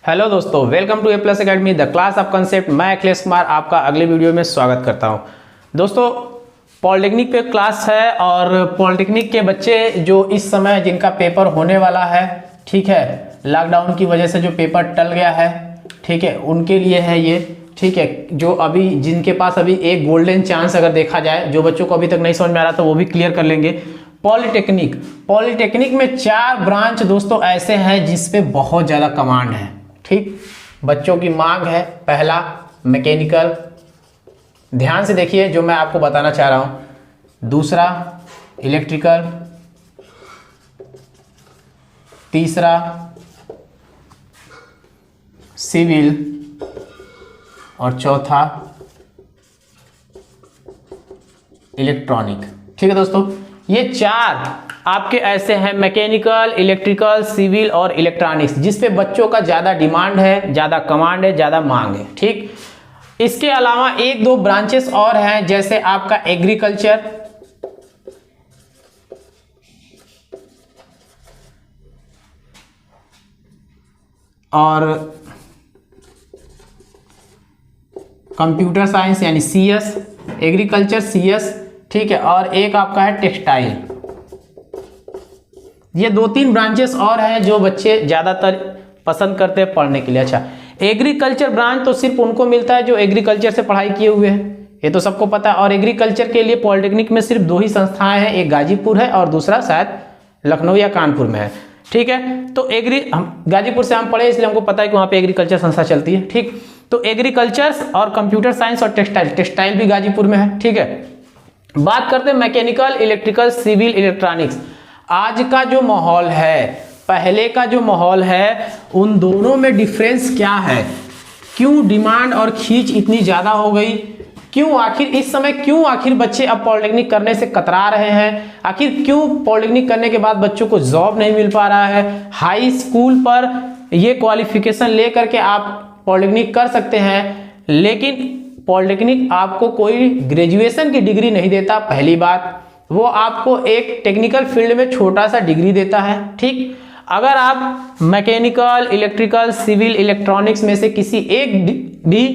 Hello दोस्तों, welcome to A plus academy the class of concept. मैं अखिलेश कुमार आपका अगले वीडियो में स्वागत करता हूं। दोस्तों, पॉलिटेक्निक पे क्लास है और पॉलिटेक्निक के बच्चे जो इस समय जिनका पेपर होने वाला है, ठीक है, लॉकडाउन की वजह से जो पेपर टल गया है, ठीक है, उनके लिए है ये, ठीक है। जो अभी जिनके पास अभी एक गोल्डन चांस अगर देखा जाए, जो बच्चों को अभी तक नहीं समझ में आ रहा था वो भी क्लियर कर लेंगे। पॉलिटेक्निक में 4 ब्रांच दोस्तों ऐसे हैं जिसपे बहुत ज़्यादा कमांड है, ठीक। बच्चों की मांग है। पहला मैकेनिकल, ध्यान से देखिए जो मैं आपको बताना चाह रहा हूं। दूसरा इलेक्ट्रिकल, तीसरा सिविल और चौथा इलेक्ट्रॉनिक। ठीक है दोस्तों, ये 4 आपके ऐसे हैं, मैकेनिकल, इलेक्ट्रिकल, सिविल और इलेक्ट्रॉनिक्स, जिस पे बच्चों का ज़्यादा डिमांड है, ज़्यादा कमांड है, ज़्यादा मांग है, ठीक। इसके अलावा 1-2 ब्रांचेस और हैं, जैसे आपका एग्रीकल्चर, और कंप्यूटर साइंस यानी सीएस, एग्रीकल्चर सीएस, ठीक है, और एक आपका है टेक्सटाइल। ये 2-3 ब्रांचेस और हैं जो बच्चे ज़्यादातर पसंद करते हैं पढ़ने के लिए। अच्छा, एग्रीकल्चर ब्रांच तो सिर्फ उनको मिलता है जो एग्रीकल्चर से पढ़ाई किए हुए हैं, ये तो सबको पता है। और एग्रीकल्चर के लिए पॉलिटेक्निक में सिर्फ 2 ही संस्थाएं हैं, एक गाजीपुर है और दूसरा शायद लखनऊ या कानपुर में है, ठीक है। तो हम गाजीपुर से हम पढ़े इसलिए हमको पता है कि वहाँ पे एग्रीकल्चर संस्था चलती है, ठीक। तो एग्रीकल्चर और कंप्यूटर साइंस और टेक्सटाइल भी गाजीपुर में है, ठीक है। बात करते हैं मैकेनिकल, इलेक्ट्रिकल, सिविल, इलेक्ट्रॉनिक्स। आज का जो माहौल है, पहले का जो माहौल है, उन दोनों में डिफरेंस क्या है? क्यों डिमांड और खींच इतनी ज्यादा हो गई? क्यों आखिर इस समय आखिर बच्चे अब पॉलिटेक्निक करने से कतरा रहे हैं? आखिर क्यों पॉलिटेक्निक करने के बाद बच्चों को जॉब नहीं मिल पा रहा है? हाई स्कूल पर ये क्वालिफिकेशन लेकर के आप पॉलिटेक्निक कर सकते हैं, लेकिन पॉलिटेक्निक आपको कोई ग्रेजुएशन की डिग्री नहीं देता। पहली बात, वो आपको एक टेक्निकल फील्ड में छोटा सा डिग्री देता है, ठीक। अगर आप मैकेनिकल, इलेक्ट्रिकल, सिविल, इलेक्ट्रॉनिक्स में से किसी एक भी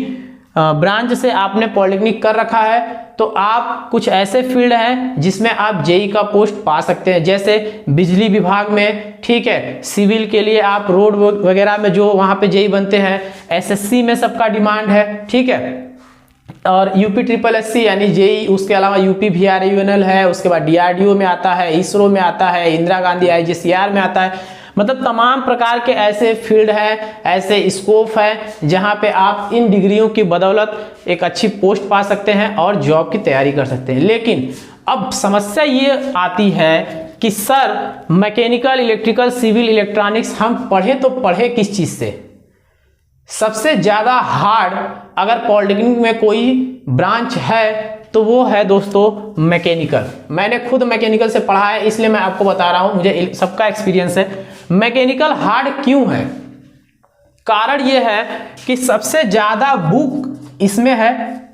ब्रांच से आपने पॉलिटेक्निक कर रखा है, तो आप कुछ ऐसे फील्ड हैं जिसमें आप जेई का पोस्ट पा सकते हैं, जैसे बिजली विभाग में, ठीक है। सिविल के लिए आप रोड वगैरह में जो वहां पे जेई बनते हैं, एसएससी में सबका डिमांड है, ठीक है। और यूपी SSS यानी जेई, उसके अलावा यूपी VRUNL है, उसके बाद DRDO में आता है, इसरो में आता है, इंदिरा गांधी IGCR में आता है। मतलब तमाम प्रकार के ऐसे फील्ड हैं, ऐसे स्कोप है जहां पे आप इन डिग्रियों की बदौलत एक अच्छी पोस्ट पा सकते हैं और जॉब की तैयारी कर सकते हैं। लेकिन अब समस्या ये आती है कि sir mechanical, electrical, civil, electronics हम पढ़े तो पढ़े किस चीज से? सबसे ज्यादा हार्ड अगर पॉलिटेक्निक में कोई ब्रांच है तो वो है दोस्तों मैकेनिकल। मैंने खुद मैकेनिकल से पढ़ा है, इसलिए मैं आपको बता रहा हूं, मुझे सबका एक्सपीरियंस है। मैकेनिकल हार्ड क्यों है? कारण ये है कि सबसे ज्यादा बुक इसमें है,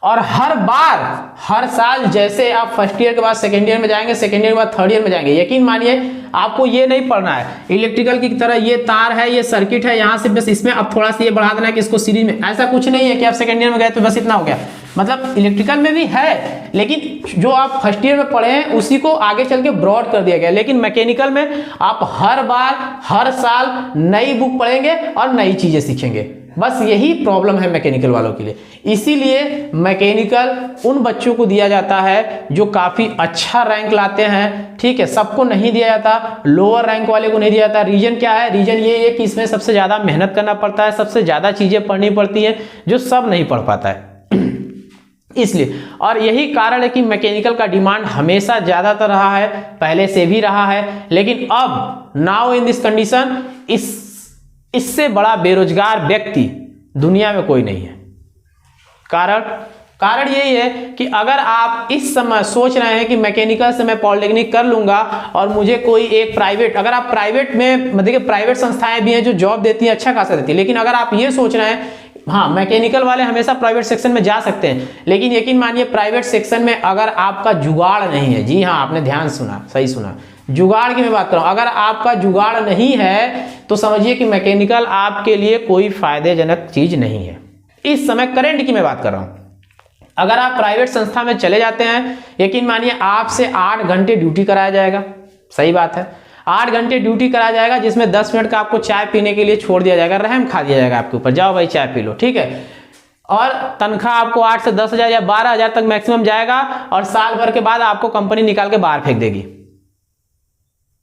और हर बार, हर साल, जैसे आप फर्स्ट ईयर के बाद सेकेंड ईयर में जाएंगे, सेकेंड ईयर के बाद थर्ड ईयर में जाएंगे, यकीन मानिए आपको ये नहीं पढ़ना है इलेक्ट्रिकल की तरह ये तार है, ये सर्किट है, यहां से बस इसमें अब थोड़ा सा ये बढ़ा देना है कि इसको सीरीज में, ऐसा कुछ नहीं है कि आप सेकेंड ईयर में गए तो बस इतना हो गया। मतलब इलेक्ट्रिकल में भी है, लेकिन जो आप फर्स्ट ईयर में पढ़े हैं उसी को आगे चल के ब्रॉड कर दिया गया। लेकिन मैकेनिकल में आप हर बार, हर साल नई बुक पढ़ेंगे और नई चीजें सीखेंगे। बस यही प्रॉब्लम है मैकेनिकल वालों के लिए। इसीलिए मैकेनिकल उन बच्चों को दिया जाता है जो काफी अच्छा रैंक लाते हैं, ठीक है। सबको नहीं दिया जाता, लोअर रैंक वाले को नहीं दिया जाता। रीजन क्या है? रीजन ये है कि इसमें सबसे ज्यादा मेहनत करना पड़ता है, सबसे ज्यादा चीजें पढ़नी पड़ती है जो सब नहीं पढ़ पाता है इसलिए। और यही कारण है कि मैकेनिकल का डिमांड हमेशा ज्यादातर रहा है, पहले से भी रहा है, लेकिन अब नाउ इन दिस कंडीशन इससे बड़ा बेरोजगार व्यक्ति दुनिया में कोई नहीं है। कारण यही है कि अगर आप इस समय सोच रहे हैं कि मैकेनिकल से मैं पॉलिटेक्निक कर लूंगा और मुझे कोई एक प्राइवेट, अगर आप प्राइवेट में, मतलब प्राइवेट संस्थाएं भी हैं जो जॉब देती हैं, अच्छा खासा देती है, लेकिन अगर आप ये सोच रहे हैं, हाँ मैकेनिकल वाले हमेशा प्राइवेट सेक्शन में जा सकते हैं, लेकिन यकीन मानिए प्राइवेट सेक्शन में अगर आपका जुगाड़ नहीं है, जी हाँ आपने ध्यान सुना, सही सुना, जुगाड़ की मैं बात कर रहा हूं। अगर आपका जुगाड़ नहीं है तो समझिए कि मैकेनिकल आपके लिए कोई फायदेजनक चीज नहीं है। इस समय करंट की मैं बात कर रहा हूं। अगर आप प्राइवेट संस्था में चले जाते हैं, यकीन मानिए आपसे 8 घंटे ड्यूटी कराया जाएगा, सही बात है, 8 घंटे ड्यूटी कराया जाएगा, जिसमें 10 मिनट का आपको चाय पीने के लिए छोड़ दिया जाएगा, रहम खा दिया जाएगा आपके ऊपर, जाओ भाई चाय पी लो, ठीक है। और तनख्वाह आपको 8 से 10,000 या 12,000 तक मैक्सिमम जाएगा, और साल भर के बाद आपको कंपनी निकाल के बाहर फेंक देगी।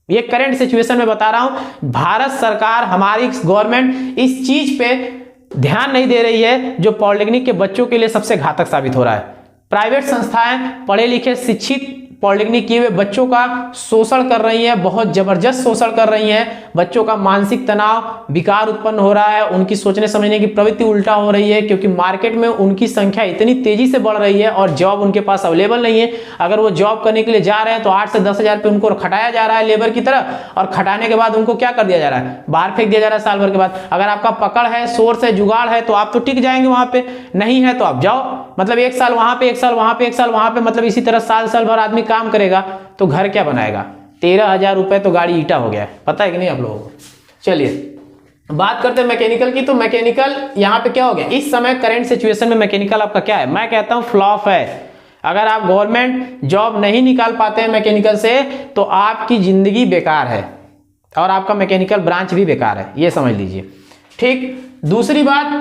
ये करंट सिचुएशन में बता रहा हूं। भारत सरकार, हमारी गवर्नमेंट इस चीज पे ध्यान नहीं दे रही है, जो पॉलिटेक्निक के बच्चों के लिए सबसे घातक साबित हो रहा है। प्राइवेट संस्थाएं पढ़े लिखे शिक्षित पॉलिटेक्निक किए हुए बच्चों का शोषण कर रही हैं, बहुत जबरदस्त शोषण कर रही हैं। बच्चों का मानसिक तनाव, विकार उत्पन्न हो रहा है, उनकी सोचने समझने की प्रवृत्ति उल्टा हो रही है, क्योंकि मार्केट में उनकी संख्या इतनी तेजी से बढ़ रही है और जॉब उनके पास अवेलेबल नहीं है। अगर वो जॉब करने के लिए जा रहे हैं तो 8 से 10,000 रुपये उनको खटाया जा रहा है लेबर की तरह, और खटाने के बाद उनको क्या कर दिया जा रहा है, बाहर फेंक दिया जा रहा है साल भर के बाद। अगर आपका पकड़ है, सोर्स है, जुगाड़ है तो आप तो टिक जाएंगे वहां पे, नहीं है तो आप जाओ, मतलब 1 साल वहां पे, 1 साल वहां पे, 1 साल वहां पे, मतलब इसी तरह साल भर आदमी काम करेगा तो घर क्या बनाएगा। 13,000 रुपए तो गाड़ी ईटा हो गया है, पता है कि नहीं आप लोगों को। चलिए बात करते हैं मैकेनिकल की। तो मैकेनिकल यहाँ पे क्या हो गया, इस समय करंट सिचुएशन में मैकेनिकल आपका क्या है, मैं कहता हूं फ्लॉप है। अगर आप गवर्नमेंट जॉब नहीं निकाल पाते हैं मैकेनिकल से तो आपकी जिंदगी बेकार है, और आपका मैकेनिकल ब्रांच भी बेकार है, ये समझ लीजिए, ठीक। दूसरी बात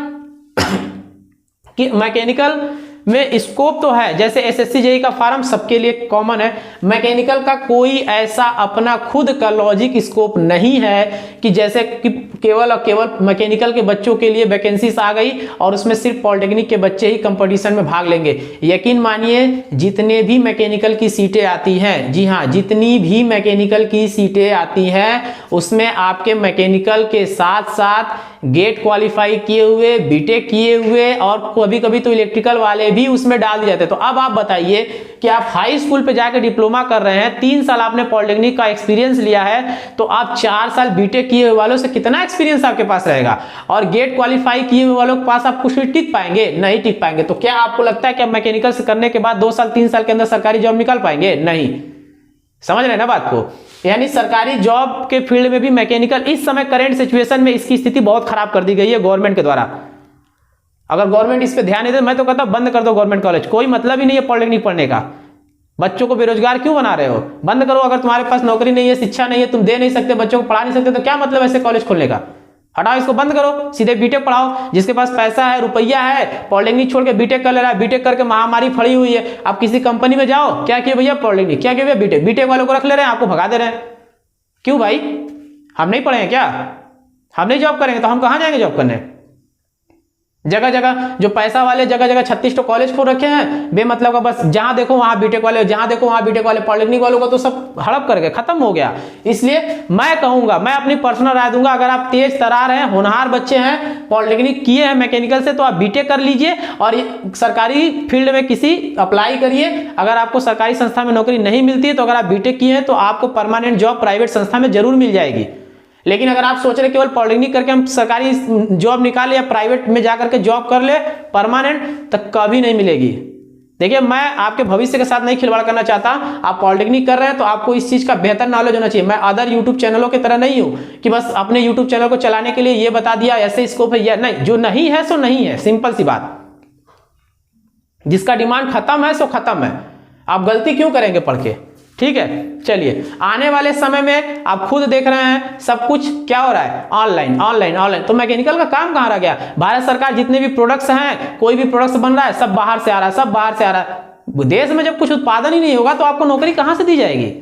कि मैकेनिकल में स्कोप तो है, जैसे एसएससी जेईई का फॉर्म सबके लिए कॉमन है, मैकेनिकल का कोई ऐसा अपना खुद का लॉजिक स्कोप नहीं है कि जैसे कि केवल और केवल मैकेनिकल के बच्चों के लिए वैकेंसीज आ गई और उसमें सिर्फ पॉलिटेक्निक के बच्चे ही कंपटीशन में भाग लेंगे। यकीन मानिए जितने भी मैकेनिकल की सीटें आती हैं, जी हाँ, जितनी भी मैकेनिकल की सीटें आती हैं उसमें आपके मैकेनिकल के साथ साथ गेट क्वालिफाई किए हुए, बीटेक किए हुए, और कभी कभी तो इलेक्ट्रिकल वाले भी उसमें डाल दिए जाते हैं। तो अब आप बताइए कि आप हाई स्कूल पे जाकर डिप्लोमा कर रहे हैं, 3 साल आपने पॉलिटेक्निक का एक्सपीरियंस लिया है, तो आप 4 साल बीटेक किए हुए वालों से कितना एक्सपीरियंस आपके पास रहेगा, और गेट क्वालिफाई किए हुए वालों के पास आप कुछ भी टिक पाएंगे, नहीं टिक पाएंगे। तो क्या आपको लगता है कि आप मैकेनिकल से करने के बाद 2 साल 3 साल के अंदर सरकारी जॉब निकाल पाएंगे? नहीं। समझ रहे हैं ना बात को। यानी सरकारी जॉब के फील्ड में भी मैकेनिकल इस समय करंट सिचुएशन में इसकी स्थिति बहुत खराब कर दी गई है गवर्नमेंट के द्वारा। अगर गवर्नमेंट इस पे ध्यान नहीं दे, मैं तो कहता हूं बंद कर दो गवर्नमेंट कॉलेज, कोई मतलब ही नहीं है पॉलिटेक्निक पढ़ने का। बच्चों को बेरोजगार क्यों बना रहे हो, बंद करो। अगर तुम्हारे पास नौकरी नहीं है, शिक्षा नहीं है, तुम दे नहीं सकते, बच्चों को पढ़ा नहीं सकते, तो क्या मतलब ऐसे कॉलेज खोलने का। हटाओ इसको, बंद करो, सीधे बीटेक पढ़ाओ। जिसके पास पैसा है, रुपया है, पॉलिटेक्निक छोड़ के बीटेक कर ले रहा है, बीटेक करके महामारी फड़ी हुई है। आप किसी कंपनी में जाओ, क्या किए भैया पॉलिटेक्निक, क्या किए भैया बीटेक, बीटेक वालों को रख ले रहे हैं, आपको भगा दे रहे हैं। क्यों भाई, हम नहीं पढ़े हैं क्या, हम नहीं जॉब करेंगे तो हम कहां जाएंगे जॉब करने। जगह जगह जो पैसा वाले जगह जगह 36 तो कॉलेज खोल रखे हैं बेमतलब का, बस जहां देखो वहां बीटेक वाले, जहां देखो वहां बीटेक वाले। पॉलिटेक्निक वालों का तो सब हड़प करके खत्म हो गया। इसलिए मैं कहूंगा, मैं अपनी पर्सनल राय दूंगा, अगर आप तेज तरार हैं, होनहार बच्चे हैं, पॉलिटेक्निक किए हैं मैकेनिकल से, तो आप बीटेक कर लीजिए और सरकारी फील्ड में किसी अप्लाई करिए। अगर आपको सरकारी संस्था में नौकरी नहीं मिलती है तो अगर आप बीटेक किए हैं तो आपको परमानेंट जॉब प्राइवेट संस्था में जरूर मिल जाएगी। लेकिन अगर आप सोच रहे केवल पॉलिटेक्निक करके हम सरकारी जॉब निकाले या प्राइवेट में जाकर के जॉब कर ले परमानेंट, तक कभी नहीं मिलेगी। देखिए, मैं आपके भविष्य के साथ नहीं खिलवाड़ करना चाहता। आप पॉलिटेक्निक कर रहे हैं तो आपको इस चीज का बेहतर नॉलेज होना चाहिए। मैं अदर यूट्यूब चैनलों की तरह नहीं हूं कि बस अपने यूट्यूब चैनल को चलाने के लिए ये बता दिया ऐसे स्कोप है, या नहीं, जो नहीं है सो नहीं है, सिंपल सी बात। जिसका डिमांड खत्म है सो खत्म है, आप गलती क्यों करेंगे पढ़ के। ठीक है, चलिए आने वाले समय में आप खुद देख रहे हैं सब कुछ क्या हो रहा है, ऑनलाइन ऑनलाइन ऑनलाइन। तो मैकेनिकल का काम कहां रह गया। भारत सरकार जितने भी प्रोडक्ट्स हैं, कोई भी प्रोडक्ट्स बन रहा है, सब बाहर से आ रहा है, सब बाहर से आ रहा है। देश में जब कुछ उत्पादन ही नहीं होगा तो आपको नौकरी कहां से दी जाएगी,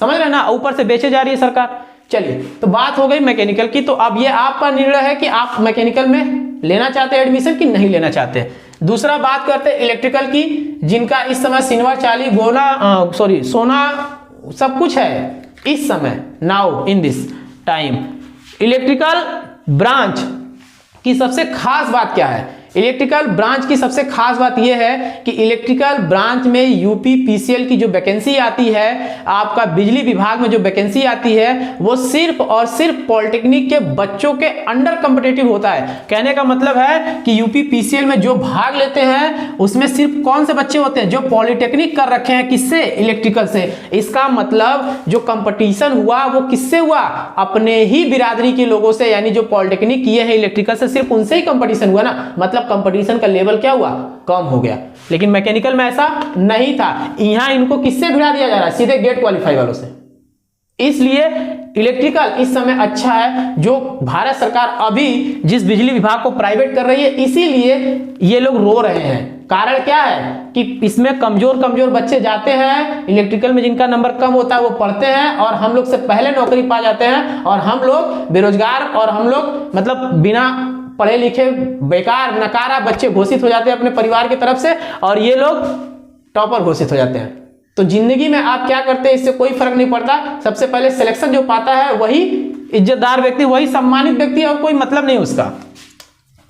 समझ रहे हैं ना। ऊपर से बेचे जा रही है सरकार। चलिए, तो बात हो गई मैकेनिकल की। तो अब ये आपका निर्णय है कि आप मैकेनिकल में लेना चाहते हैं एडमिशन कि नहीं लेना चाहते हैं। दूसरा बात करते हैं इलेक्ट्रिकल की, जिनका इस समय सिल्वर चाली सोना सब कुछ है इस समय, now in this time. Electrical branch की सबसे खास बात क्या है, इलेक्ट्रिकल ब्रांच की सबसे खास बात यह है कि इलेक्ट्रिकल ब्रांच में यूपी पीसीएल की जो वैकेंसी आती है, आपका बिजली विभाग में जो वैकेंसी आती है, वो सिर्फ और सिर्फ पॉलिटेक्निक के बच्चों के अंडर कॉम्पिटिटिव होता है। कहने का मतलब है कि यूपी पीसीएल में जो भाग लेते हैं उसमें सिर्फ कौन से बच्चे होते हैं, जो पॉलिटेक्निक कर रखे हैं, किससे, इलेक्ट्रिकल से। इसका मतलब जो कंपटीशन हुआ वो किससे हुआ, अपने ही बिरादरी के लोगों से, यानी जो पॉलिटेक्निक किए हैं इलेक्ट्रिकल से, सिर्फ उनसे ही कंपटीशन हुआ ना, मतलब कंपटीशन का लेवल क्या हुआ, कम हो गया। लेकिन मैकेनिकल में ऐसा नहीं था, यहां इनको किससे भिड़ा दिया जा रहा है, सीधे गेट क्वालिफाई वालों से। इसलिए इलेक्ट्रिकल इस समय अच्छा है। जो भारत सरकार अभी जिस बिजली विभाग को प्राइवेट कर रही है, इसीलिए ये लोग रो रहे हैं। कारण क्या है कि इसमें कमजोर कमजोर बच्चे जाते हैं, इलेक्ट्रिकल में जिनका नंबर कम होता है वो पढ़ते हैं और हम लोग से पहले नौकरी पा जाते हैं, और हम लोग बेरोजगार और हम लोग मतलब बिना पढ़े लिखे बेकार नकारा बच्चे घोषित हो जाते हैं अपने परिवार की तरफ से, और ये लोग टॉपर घोषित हो जाते हैं। तो जिंदगी में आप क्या करते हैं इससे कोई फर्क नहीं पड़ता, सबसे पहले सिलेक्शन जो पाता है वही इज्जतदार व्यक्ति, वही सम्मानित व्यक्ति, और कोई मतलब नहीं उसका।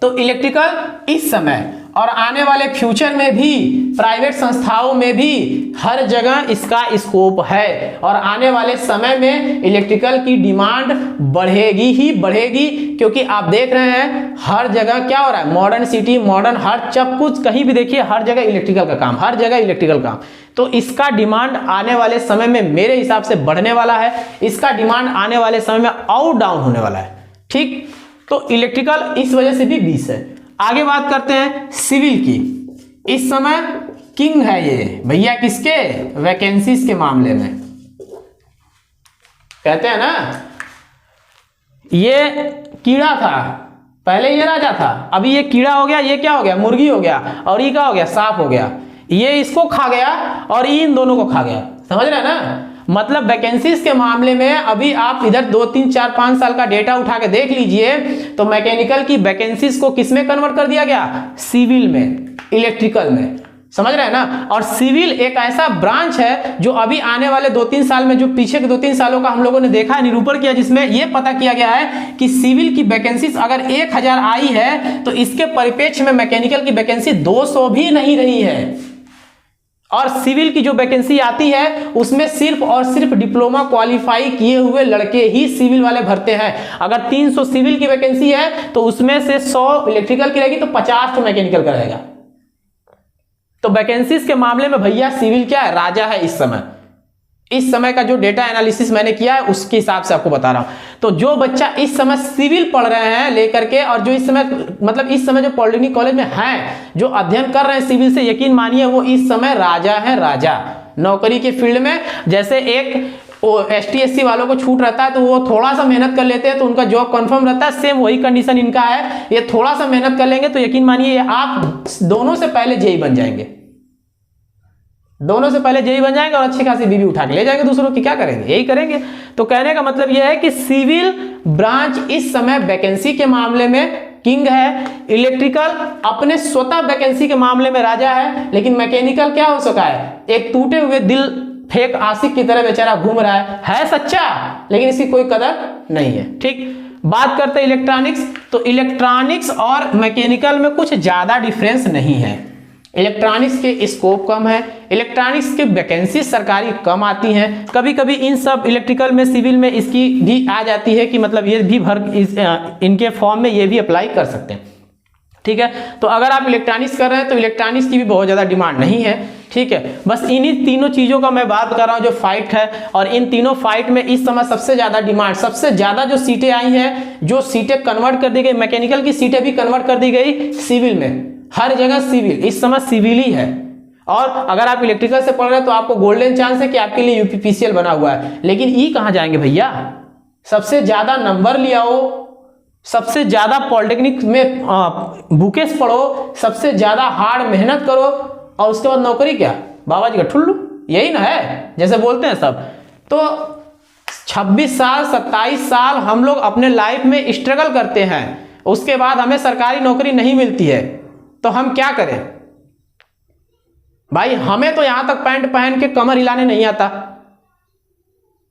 तो इलेक्ट्रिकल इस समय और आने वाले फ्यूचर में भी प्राइवेट संस्थाओं में भी हर जगह इसका स्कोप है, और आने वाले समय में इलेक्ट्रिकल की डिमांड बढ़ेगी ही बढ़ेगी, क्योंकि आप देख रहे हैं हर जगह क्या हो रहा है, मॉडर्न सिटी, मॉडर्न हर सब कुछ कहीं भी देखिए हर जगह इलेक्ट्रिकल का काम, हर जगह इलेक्ट्रिकल काम। तो इसका डिमांड आने वाले समय में मेरे हिसाब से बढ़ने वाला है, इसका डिमांड आने वाले समय में और डाउन होने वाला है। ठीक, तो इलेक्ट्रिकल इस वजह से भी 20 है। आगे बात करते हैं सिविल की। इस समय किंग है ये भैया, किसके, वैकेंसीज के मामले में। कहते हैं ना, ये कीड़ा था, पहले ये राजा था, अभी ये कीड़ा हो गया, ये क्या हो गया, मुर्गी हो गया, और ये क्या हो गया, सांप हो गया। ये इसको खा गया और ये इन दोनों को खा गया। समझ रहे हैं ना, मतलब वैकेंसीज के मामले में अभी आप इधर 2, 3, 4, 5 साल का डेटा उठा के देख लीजिए, तो मैकेनिकल की वैकेंसीज को किसमें कन्वर्ट कर दिया गया, सिविल में, इलेक्ट्रिकल में। समझ रहे हैं ना, और सिविल एक ऐसा ब्रांच है जो अभी आने वाले 2-3 साल में, जो पीछे के 2-3 सालों का हम लोगों ने देखा है, निरूपण किया, जिसमें यह पता किया गया है कि सिविल की वैकेंसीज अगर 1000 आई है तो इसके परिप्रेक्ष्य में मैकेनिकल की वैकेंसी 200 भी नहीं रही है। और सिविल की जो वैकेंसी आती है उसमें सिर्फ और सिर्फ डिप्लोमा क्वालिफाई किए हुए लड़के ही सिविल वाले भरते हैं। अगर 300 सिविल की वैकेंसी है तो उसमें से 100 इलेक्ट्रिकल की रहेगी, तो 50 तो मैकेनिकल का रहेगा। तो वैकेंसीज के मामले में भैया सिविल क्या है, राजा है इस समय। इस समय का जो डेटा एनालिसिस मैंने किया है उसके हिसाब से आपको बता रहा हूं। तो जो बच्चा इस समय सिविल पढ़ रहे हैं लेकर के, और जो इस समय मतलब इस समय जो पॉलिटेक्निक कॉलेज में हैं, जो अध्ययन कर रहे हैं सिविल से, यकीन मानिए वो इस समय राजा है, राजा नौकरी के फील्ड में। जैसे एक ST SC वालों को छूट रहता है तो वो थोड़ा सा मेहनत कर लेते हैं तो उनका जॉब कंफर्म रहता है, सेम वही कंडीशन इनका है। ये थोड़ा सा मेहनत कर लेंगे तो यकीन मानिए आप दोनों से पहले जेई बन जाएंगे, दोनों से पहले जेई बन जाएंगे और अच्छी खासी बीवी उठा के ले जाएंगे दूसरों की। क्या करेंगे, यही करेंगे। तो कहने का मतलब यह है कि सिविल ब्रांच इस समय वैकेंसी के मामले में किंग है, इलेक्ट्रिकल अपने स्वतः वैकेंसी के मामले में राजा है, लेकिन मैकेनिकल क्या हो सका है, एक टूटे हुए दिल फेक आशिक की तरह बेचारा घूम रहा है सच्चा, लेकिन इसकी कोई कदर नहीं है। ठीक, बात करते हैं इलेक्ट्रॉनिक्स। तो इलेक्ट्रॉनिक्स और मैकेनिकल में कुछ ज्यादा डिफरेंस नहीं है। इलेक्ट्रॉनिक्स के स्कोप कम है, इलेक्ट्रॉनिक्स की वैकेंसी सरकारी कम आती हैं। कभी कभी इन सब इलेक्ट्रिकल में, सिविल में इसकी भी आ जाती है कि मतलब ये भी इनके फॉर्म में ये भी अप्लाई कर सकते हैं। ठीक है, तो अगर आप इलेक्ट्रॉनिक्स कर रहे हैं तो इलेक्ट्रॉनिक्स की भी बहुत ज़्यादा डिमांड नहीं है। ठीक है, बस इन्हीं तीनों चीज़ों का मैं बात कर रहा हूँ जो फाइट है, और इन तीनों फाइट में इस समय सबसे ज़्यादा डिमांड, सबसे ज़्यादा जो सीटें आई हैं, जो सीटें कन्वर्ट कर दी गई, मैकेनिकल की सीटें भी कन्वर्ट कर दी गई सिविल में। हर जगह सिविल, इस समय सिविल ही है। और अगर आप इलेक्ट्रिकल से पढ़ रहे हैं तो आपको गोल्डन चांस है कि आपके लिए यूपीपीसीएल बना हुआ है। लेकिन ई कहाँ जाएंगे भैया, सबसे ज्यादा नंबर ले आओ, सबसे ज्यादा पॉलिटेक्निक में बुकेस पढ़ो, सबसे ज्यादा हार्ड मेहनत करो, और उसके बाद नौकरी क्या, बाबा जी का ठुल्लू, यही ना है जैसे बोलते हैं सब। तो 26 साल 27 साल हम लोग अपने लाइफ में स्ट्रगल करते हैं, उसके बाद हमें सरकारी नौकरी नहीं मिलती है, तो हम क्या करें भाई। हमें तो यहां तक पैंट पहन के कमर हिलाने नहीं आता,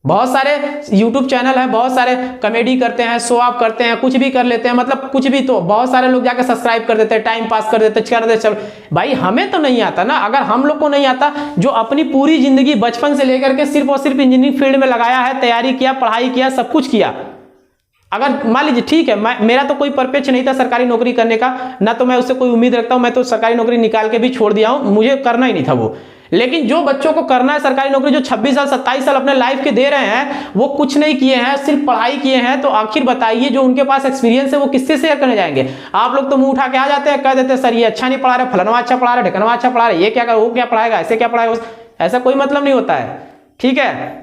बहुत सारे YouTube चैनल हैं, बहुत सारे कॉमेडी करते हैं, शो ऑफ करते हैं, कुछ भी कर लेते हैं, मतलब कुछ भी, तो बहुत सारे लोग जाकर सब्सक्राइब कर देते हैं, टाइम पास कर देते चल भाई हमें तो नहीं आता ना। अगर हम लोग को नहीं आता, जो अपनी पूरी जिंदगी बचपन से लेकर के सिर्फ और सिर्फ इंजीनियरिंग फील्ड में लगाया है, तैयारी किया, पढ़ाई किया, सब कुछ किया, अगर मान लीजिए ठीक है, मेरा तो कोई परपेक्ष नहीं था सरकारी नौकरी करने का, ना तो मैं उससे कोई उम्मीद रखता हूं, मैं तो सरकारी नौकरी निकाल के भी छोड़ दिया हूं, मुझे करना ही नहीं था वो। लेकिन जो बच्चों को करना है सरकारी नौकरी, जो 26 साल 27 साल अपने लाइफ के दे रहे हैं, वो कुछ नहीं किए हैं, सिर्फ पढ़ाई किए हैं, तो आखिर बताइए जो उनके पास एक्सपीरियंस है वो किससे शेयर करने जाएंगे? आप लोग तो मुंह उठा के आ जाते हैं, कह देते हैं सर ये अच्छा नहीं पढ़ा रहे, फलनवा अच्छा पढ़ा रहे, ढकनवा अच्छा पढ़ा रहे, ये क्या कर, वो क्या पढ़ाएगा, ऐसे क्या पढ़ाएगा, ऐसा कोई मतलब नहीं होता है। ठीक है,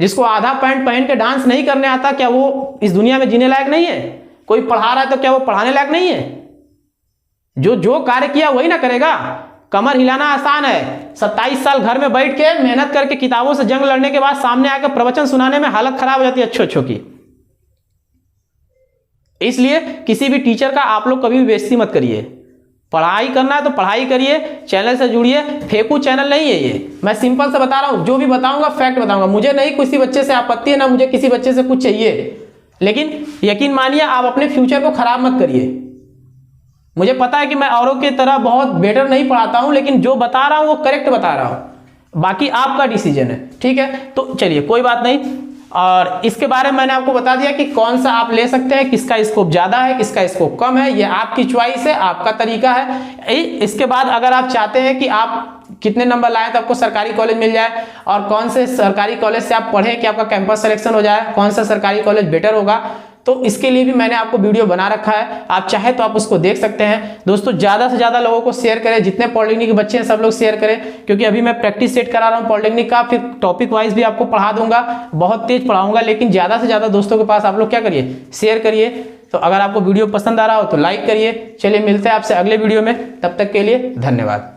जिसको आधा पैंट पहन के डांस नहीं करने आता, क्या वो इस दुनिया में जीने लायक नहीं है? कोई पढ़ा रहा है तो क्या वो पढ़ाने लायक नहीं है? जो कार्य किया वही ना करेगा। कमर हिलाना आसान है, 27 साल घर में बैठ के मेहनत करके किताबों से जंग लड़ने के बाद सामने आकर प्रवचन सुनाने में हालत खराब हो जाती है अच्छो की। इसलिए किसी भी टीचर का आप लोग कभी भी बेइज्जती मत करिए। पढ़ाई करना है तो पढ़ाई करिए, चैनल से जुड़िए, फेकू चैनल नहीं है ये, मैं सिंपल से बता रहा हूं, जो भी बताऊंगा फैक्ट बताऊंगा। मुझे नहीं किसी बच्चे से आपत्ति है, ना मुझे किसी बच्चे से कुछ चाहिए, लेकिन यकीन मानिए आप अपने फ्यूचर को खराब मत करिए। मुझे पता है कि मैं औरों की तरह बहुत बेटर नहीं पढ़ाता हूं, लेकिन जो बता रहा हूं वो करेक्ट बता रहा हूं, बाकी आपका डिसीजन है। ठीक है, तो चलिए कोई बात नहीं। और इसके बारे में मैंने आपको बता दिया कि कौन सा आप ले सकते हैं, किसका स्कोप ज्यादा है, किसका स्कोप कम है, ये आपकी चॉइस है, आपका तरीका है। इसके बाद अगर आप चाहते हैं कि आप कितने नंबर लाए तो आपको सरकारी कॉलेज मिल जाए, और कौन से सरकारी कॉलेज से आप पढ़ें कि आपका कैंपस सिलेक्शन हो जाए, कौन सा सरकारी कॉलेज बेटर होगा, तो इसके लिए भी मैंने आपको वीडियो बना रखा है, आप चाहे तो आप उसको देख सकते हैं। दोस्तों ज्यादा से ज्यादा लोगों को शेयर करें, जितने पॉलिटेक्निक के बच्चे हैं सब लोग शेयर करें, क्योंकि अभी मैं प्रैक्टिस सेट करा रहा हूं पॉलिटेक्निक का, फिर टॉपिक वाइज भी आपको पढ़ा दूंगा, बहुत तेज पढ़ाऊंगा, लेकिन ज्यादा से ज्यादा दोस्तों के पास आप लोग क्या करिए, शेयर करिए। तो अगर आपको वीडियो पसंद आ रहा हो तो लाइक करिए। चलिए मिलते हैं आपसे अगले वीडियो में, तब तक के लिए धन्यवाद।